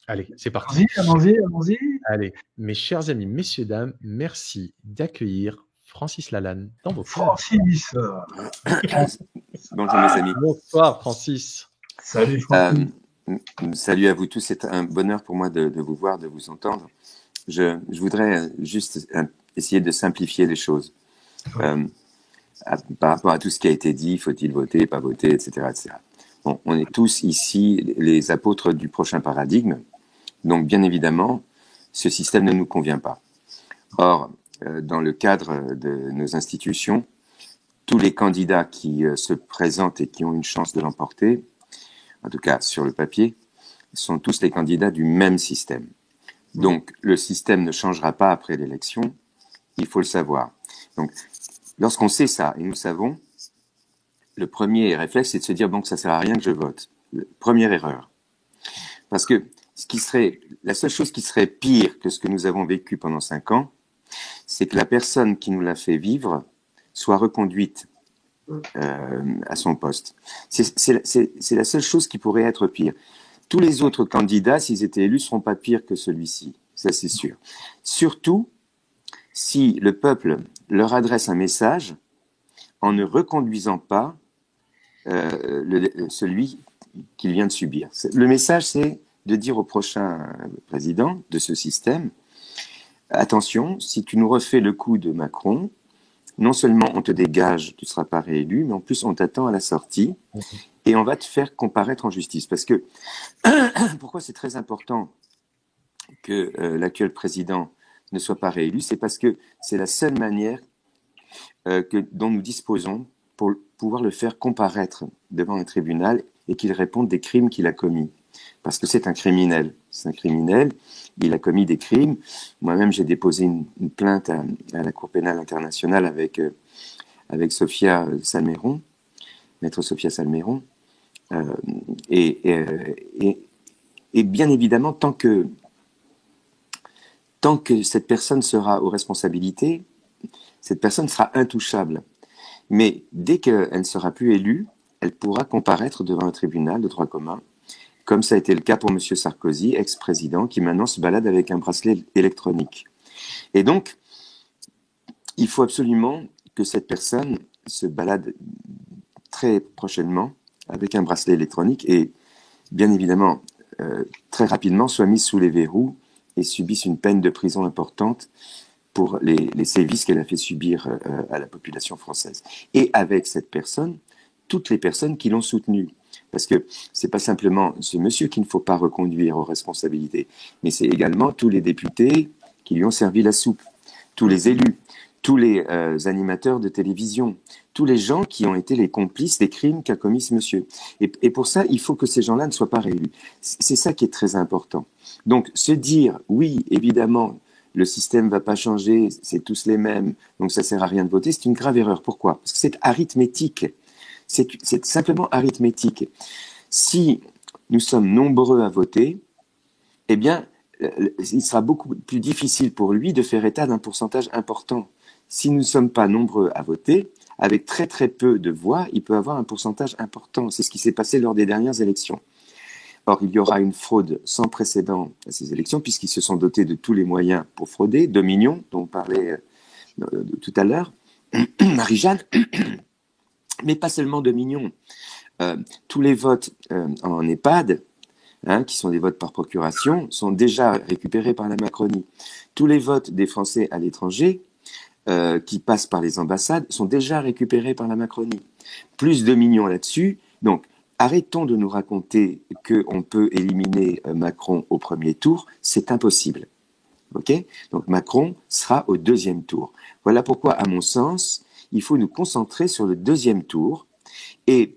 Allez, c'est parti. Allons-y, allons-y, allons-y. Allez, mes chers amis, messieurs, dames, merci d'accueillir Francis Lalanne dans vos cœurs. Francis. Bonjour mes amis. Bonsoir Francis. Salut Francis. Salut à vous tous, c'est un bonheur pour moi de vous voir, de vous entendre. Je voudrais juste essayer de simplifier les choses. Par rapport à tout ce qui a été dit, faut-il voter, pas voter, etc., etc. Bon, on est tous ici les apôtres du prochain paradigme, donc bien évidemment, ce système ne nous convient pas. Or, dans le cadre de nos institutions, tous les candidats qui se présentent et qui ont une chance de l'emporter, en tout cas sur le papier, sont tous les candidats du même système. Donc, le système ne changera pas après l'élection, il faut le savoir. Donc, lorsqu'on sait ça, et nous le savons, le premier réflexe, c'est de se dire, bon, que ça sert à rien que je vote. Première erreur. Parce que la seule chose qui serait pire que ce que nous avons vécu pendant 5 ans, c'est que la personne qui nous l'a fait vivre soit reconduite à son poste. C'est la seule chose qui pourrait être pire. Tous les autres candidats, s'ils étaient élus, ne seront pas pires que celui-ci. Ça, c'est sûr. Surtout, si le peuple leur adresse un message en ne reconduisant pas celui qu'il vient de subir. Le message, c'est de dire au prochain président de ce système, attention, si tu nous refais le coup de Macron, non seulement on te dégage, tu ne seras pas réélu, mais en plus on t'attend à la sortie et on va te faire comparaître en justice. Parce que, pourquoi c'est très important que l'actuel président ne soit pas réélu, c'est parce que c'est la seule manière dont nous disposons pour pouvoir le faire comparaître devant un tribunal et qu'il réponde des crimes qu'il a commis. Parce que c'est un criminel. C'est un criminel, il a commis des crimes. Moi-même, j'ai déposé une plainte à la Cour pénale internationale avec Sophia Salmeron, maître Sophia Salmeron. Et bien évidemment, tant que cette personne sera aux responsabilités, cette personne sera intouchable. Mais dès qu'elle ne sera plus élue, elle pourra comparaître devant un tribunal de droit commun, comme ça a été le cas pour M. Sarkozy, ex-président, qui maintenant se balade avec un bracelet électronique. Et donc, il faut absolument que cette personne se balade très prochainement avec un bracelet électronique et, bien évidemment, très rapidement soit mise sous les verrous et subisse une peine de prison importante pour les sévices qu'elle a fait subir à la population française. Et avec cette personne, toutes les personnes qui l'ont soutenue. Parce que c'est pas simplement ce monsieur qu'il ne faut pas reconduire aux responsabilités, mais c'est également tous les députés qui lui ont servi la soupe, tous les élus, tous les animateurs de télévision, tous les gens qui ont été les complices des crimes qu'a commis ce monsieur. Et pour ça, il faut que ces gens-là ne soient pas réélus. C'est ça qui est très important. Donc, se dire, oui, évidemment, le système ne va pas changer, c'est tous les mêmes, donc ça ne sert à rien de voter, c'est une grave erreur. Pourquoi? Parce que c'est arithmétique. C'est simplement arithmétique. Si nous sommes nombreux à voter, eh bien, il sera beaucoup plus difficile pour lui de faire état d'un pourcentage important. Si nous ne sommes pas nombreux à voter, avec très très peu de voix, il peut avoir un pourcentage important. C'est ce qui s'est passé lors des dernières élections. Or, il y aura une fraude sans précédent à ces élections, puisqu'ils se sont dotés de tous les moyens pour frauder. Dominion, dont on parlait tout à l'heure, Marie-Jeanne, mais pas seulement Dominion. Tous les votes en EHPAD, qui sont des votes par procuration, sont déjà récupérés par la Macronie. Tous les votes des Français à l'étranger, qui passent par les ambassades, sont déjà récupérés par la Macronie. Plus Dominion là-dessus. Donc, arrêtons de nous raconter qu'on peut éliminer Macron au premier tour, c'est impossible. Ok? Donc Macron sera au deuxième tour. Voilà pourquoi, à mon sens, il faut nous concentrer sur le deuxième tour et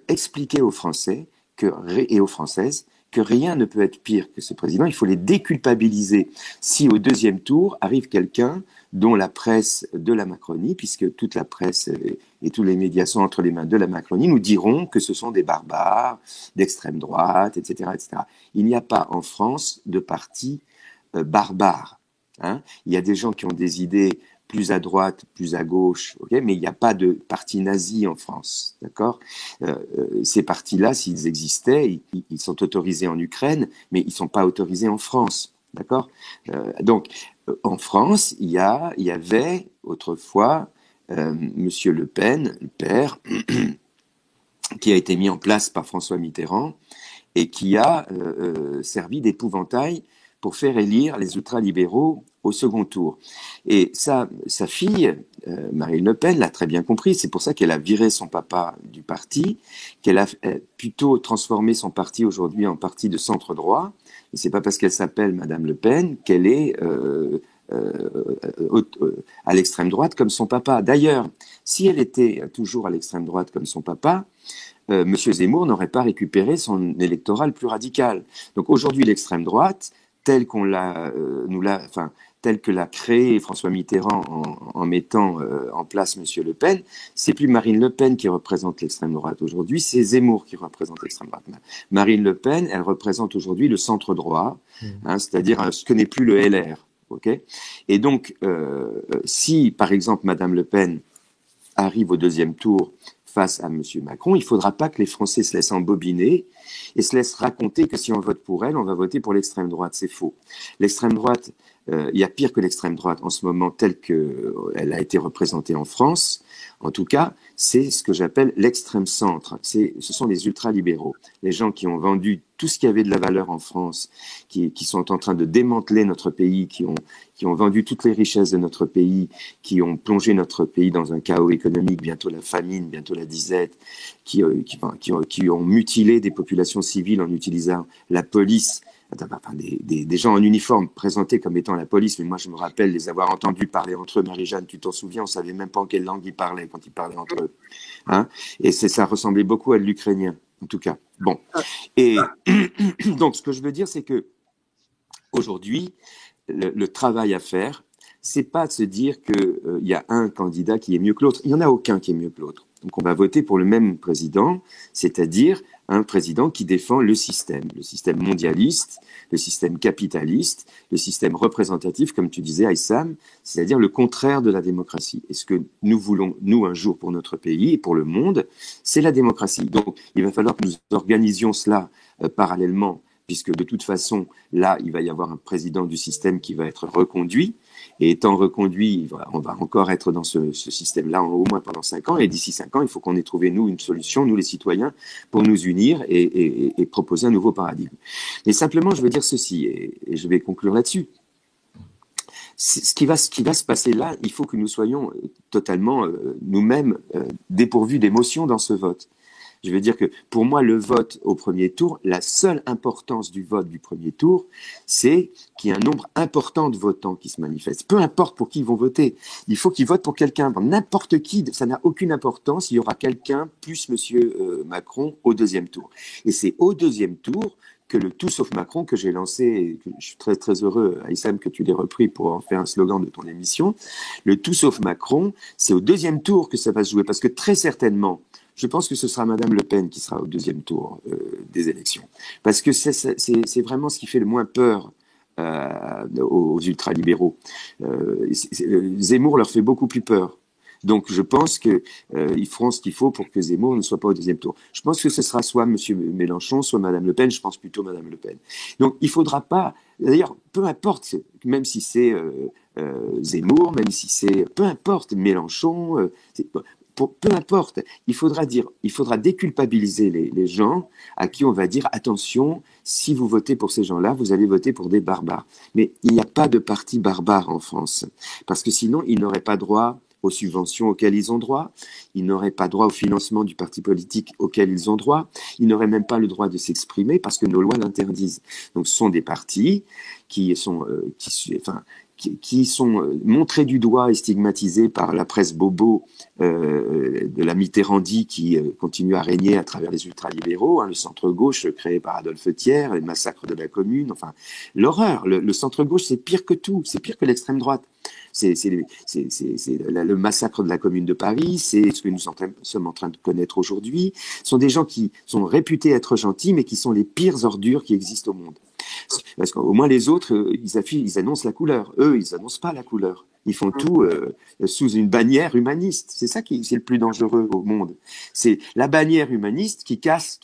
expliquer aux Français et aux Françaises que rien ne peut être pire que ce président. Il faut les déculpabiliser si au deuxième tour arrive quelqu'un dont la presse de la Macronie, puisque toute la presse et tous les médias sont entre les mains de la Macronie, nous diront que ce sont des barbares, d'extrême droite, etc., etc. Il n'y a pas en France de parti barbare. Il y a des gens qui ont des idées plus à droite, plus à gauche, ok, mais il n'y a pas de parti nazi en France, d'accord. Ces partis-là, s'ils existaient, ils sont autorisés en Ukraine, mais ils ne sont pas autorisés en France, d'accord. Donc, en France, il y avait autrefois Monsieur Le Pen, le père, qui a été mis en place par François Mitterrand et qui a servi d'épouvantail pour faire élire les ultralibéraux au second tour. Et sa fille, Marine Le Pen, l'a très bien compris. C'est pour ça qu'elle a viré son papa du parti, qu'elle a plutôt transformé son parti aujourd'hui en parti de centre droit. Et c'est pas parce qu'elle s'appelle Madame Le Pen qu'elle est à l'extrême droite comme son papa. D'ailleurs, si elle était toujours à l'extrême droite comme son papa, Monsieur Zemmour n'aurait pas récupéré son électorat le plus radical. Donc aujourd'hui, l'extrême droite, telle qu'on telle que l'a créé François Mitterrand en mettant en place Monsieur Le Pen, c'est plus Marine Le Pen qui représente l'extrême droite aujourd'hui, c'est Zemmour qui représente l'extrême droite. Marine Le Pen, elle représente aujourd'hui le centre droit, c'est-à-dire ce que n'est plus le LR. Okay, et donc, si par exemple Madame Le Pen arrive au deuxième tour face à Monsieur Macron, il ne faudra pas que les Français se laissent embobiner et se laissent raconter que si on vote pour elle, on va voter pour l'extrême droite. C'est faux. L'extrême droite, il y a pire que l'extrême droite en ce moment telle qu'elle a été représentée en France. En tout cas, c'est ce que j'appelle l'extrême centre. Ce sont les ultralibéraux, les gens qui ont vendu tout ce qui avait de la valeur en France, qui sont en train de démanteler notre pays, qui ont vendu toutes les richesses de notre pays, qui ont plongé notre pays dans un chaos économique, bientôt la famine, bientôt la disette, qui ont mutilé des populations civiles en utilisant la police. Des gens en uniforme présentés comme étant la police, mais moi je me rappelle les avoir entendus parler entre eux. Marie-Jeanne, tu t'en souviens, on savait même pas en quelle langue ils parlaient quand ils parlaient entre eux. Hein, et ça ressemblait beaucoup à de l'ukrainien, en tout cas. Bon. Et donc ce que je veux dire, c'est que aujourd'hui, le travail à faire, c'est pas de se dire qu'il y a un candidat qui est mieux que l'autre. Il n'y en a aucun qui est mieux que l'autre. Donc on va voter pour le même président, c'est-à-dire un président qui défend le système mondialiste, le système capitaliste, le système représentatif, comme tu disais, Aïssam, c'est-à-dire le contraire de la démocratie. Et ce que nous voulons, nous, un jour, pour notre pays et pour le monde, c'est la démocratie. Donc il va falloir que nous organisions cela parallèlement, puisque de toute façon, là, il va y avoir un président du système qui va être reconduit. Et étant reconduit, on va encore être dans ce système-là au moins pendant 5 ans. Et d'ici 5 ans, il faut qu'on ait trouvé, nous, une solution, nous les citoyens, pour nous unir et proposer un nouveau paradigme. Mais simplement, je veux dire ceci, et je vais conclure là-dessus. Ce qui va se passer là, il faut que nous soyons totalement, nous-mêmes, dépourvus d'émotions dans ce vote. Je veux dire que pour moi, le vote au premier tour, la seule importance du vote du premier tour, c'est qu'il y a un nombre important de votants qui se manifestent. Peu importe pour qui ils vont voter, il faut qu'ils votent pour quelqu'un. N'importe qui, ça n'a aucune importance. Il y aura quelqu'un plus Monsieur Macron au deuxième tour. Et c'est au deuxième tour que le tout sauf Macron que j'ai lancé, et que je suis très très heureux, Aïssam, que tu l'aies repris pour en faire un slogan de ton émission. Le tout sauf Macron, c'est au deuxième tour que ça va se jouer, parce que très certainement, je pense que ce sera Madame Le Pen qui sera au deuxième tour des élections. Parce que c'est vraiment ce qui fait le moins peur aux ultralibéraux. Zemmour leur fait beaucoup plus peur. Donc je pense qu'ils feront ce qu'il faut pour que Zemmour ne soit pas au deuxième tour. Je pense que ce sera soit Monsieur Mélenchon, soit Madame Le Pen. Je pense plutôt Madame Le Pen. Donc il faudra pas... D'ailleurs, peu importe, même si c'est Zemmour, même si c'est... Peu importe, Mélenchon... peu importe, il faudra déculpabiliser les gens à qui on va dire attention, si vous votez pour ces gens-là, vous allez voter pour des barbares. Mais il n'y a pas de parti barbare en France, parce que sinon ils n'auraient pas droit aux subventions auxquelles ils ont droit, ils n'auraient pas droit au financement du parti politique auquel ils ont droit, ils n'auraient même pas le droit de s'exprimer parce que nos lois l'interdisent. Donc ce sont des partis qui sont montrés du doigt et stigmatisés par la presse bobo de la Mitterrandie qui continue à régner à travers les ultralibéraux, le centre-gauche créé par Adolphe Thiers, le massacre de la Commune, enfin l'horreur. Le centre-gauche, c'est pire que tout, c'est pire que l'extrême droite. C'est le massacre de la Commune de Paris, c'est ce que nous sommes en train de connaître aujourd'hui. Ce sont des gens qui sont réputés être gentils, mais qui sont les pires ordures qui existent au monde. Parce qu'au moins les autres, ils annoncent la couleur. Eux, ils annoncent pas la couleur. Ils font tout sous une bannière humaniste. C'est ça c'est le plus dangereux au monde. C'est la bannière humaniste qui cache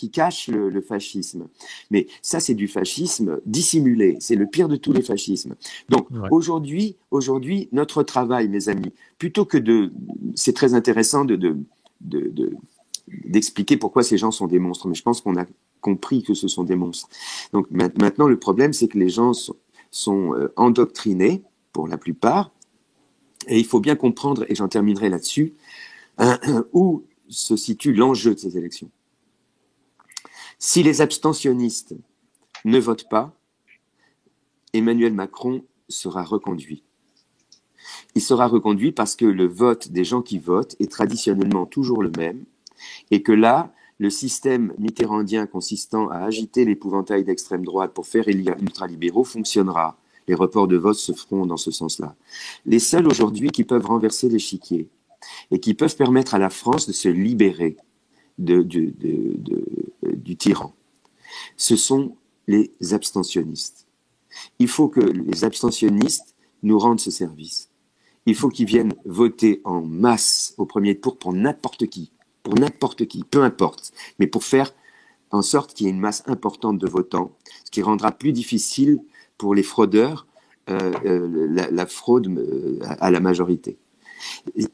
le fascisme. Mais ça, c'est du fascisme dissimulé. C'est le pire de tous les fascismes. Donc aujourd'hui, notre travail, mes amis, plutôt que c'est très intéressant d'expliquer pourquoi ces gens sont des monstres. Mais je pense qu'on a compris que ce sont des monstres. Donc maintenant, le problème, c'est que les gens sont endoctrinés pour la plupart. Et il faut bien comprendre, et j'en terminerai là-dessus, où se situe l'enjeu de ces élections. Si les abstentionnistes ne votent pas, Emmanuel Macron sera reconduit. Il sera reconduit parce que le vote des gens qui votent est traditionnellement toujours le même, et que là, le système mitterrandien consistant à agiter l'épouvantail d'extrême droite pour faire élire ultralibéraux fonctionnera. Les reports de vote se feront dans ce sens-là. Les seuls aujourd'hui qui peuvent renverser l'échiquier et qui peuvent permettre à la France de se libérer du tyran, ce sont les abstentionnistes. Il faut que les abstentionnistes nous rendent ce service. Il faut qu'ils viennent voter en masse au premier tour pour n'importe qui, peu importe, mais pour faire en sorte qu'il y ait une masse importante de votants, ce qui rendra plus difficile pour les fraudeurs, la fraude à la majorité.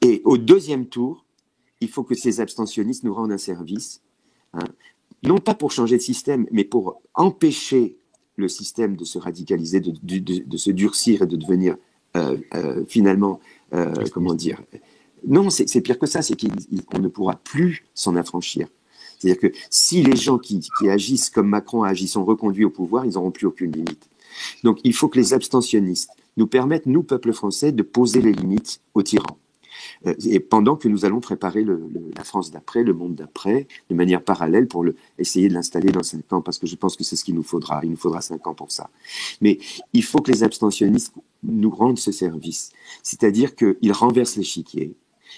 Et au deuxième tour, il faut que ces abstentionnistes nous rendent un service, non pas pour changer de système, mais pour empêcher le système de se radicaliser, de se durcir et de devenir finalement, comment dire, non, c'est pire que ça, c'est qu'on ne pourra plus s'en affranchir. C'est-à-dire que si les gens qui agissent comme Macron a agi sont reconduits au pouvoir, ils n'auront plus aucune limite. Donc il faut que les abstentionnistes nous permettent, nous, peuple français, de poser les limites aux tyrans. Et pendant que nous allons préparer la France d'après, le monde d'après, de manière parallèle pour essayer de l'installer dans 5 ans, parce que je pense que c'est ce qu'il nous faudra. Il nous faudra 5 ans pour ça. Mais il faut que les abstentionnistes nous rendent ce service. C'est-à-dire qu'ils renversent l'échiquier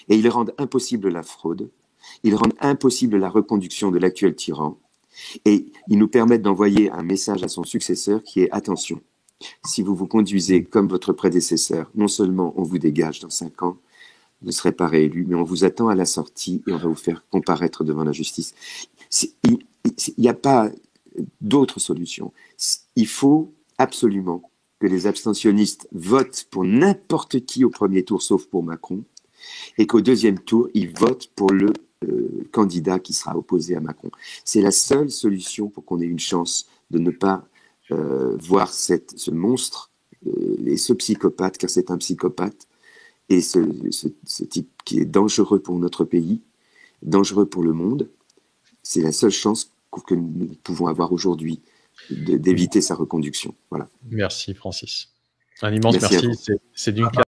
et ils rendent impossible la fraude, ils rendent impossible la reconduction de l'actuel tyran et ils nous permettent d'envoyer un message à son successeur qui est « Attention, si vous vous conduisez comme votre prédécesseur, non seulement on vous dégage dans 5 ans, vous ne serez pas réélu, mais on vous attend à la sortie et on va vous faire comparaître devant la justice. » Il n'y a pas d'autre solution. Il faut absolument que les abstentionnistes votent pour n'importe qui au premier tour, sauf pour Macron, et qu'au deuxième tour, ils votent pour le candidat qui sera opposé à Macron. C'est la seule solution pour qu'on ait une chance de ne pas voir ce monstre et ce psychopathe, car c'est un psychopathe, et ce type qui est dangereux pour notre pays, dangereux pour le monde. C'est la seule chance que nous pouvons avoir aujourd'hui d'éviter sa reconduction. Voilà. Merci Francis. Un immense merci. C'est d'une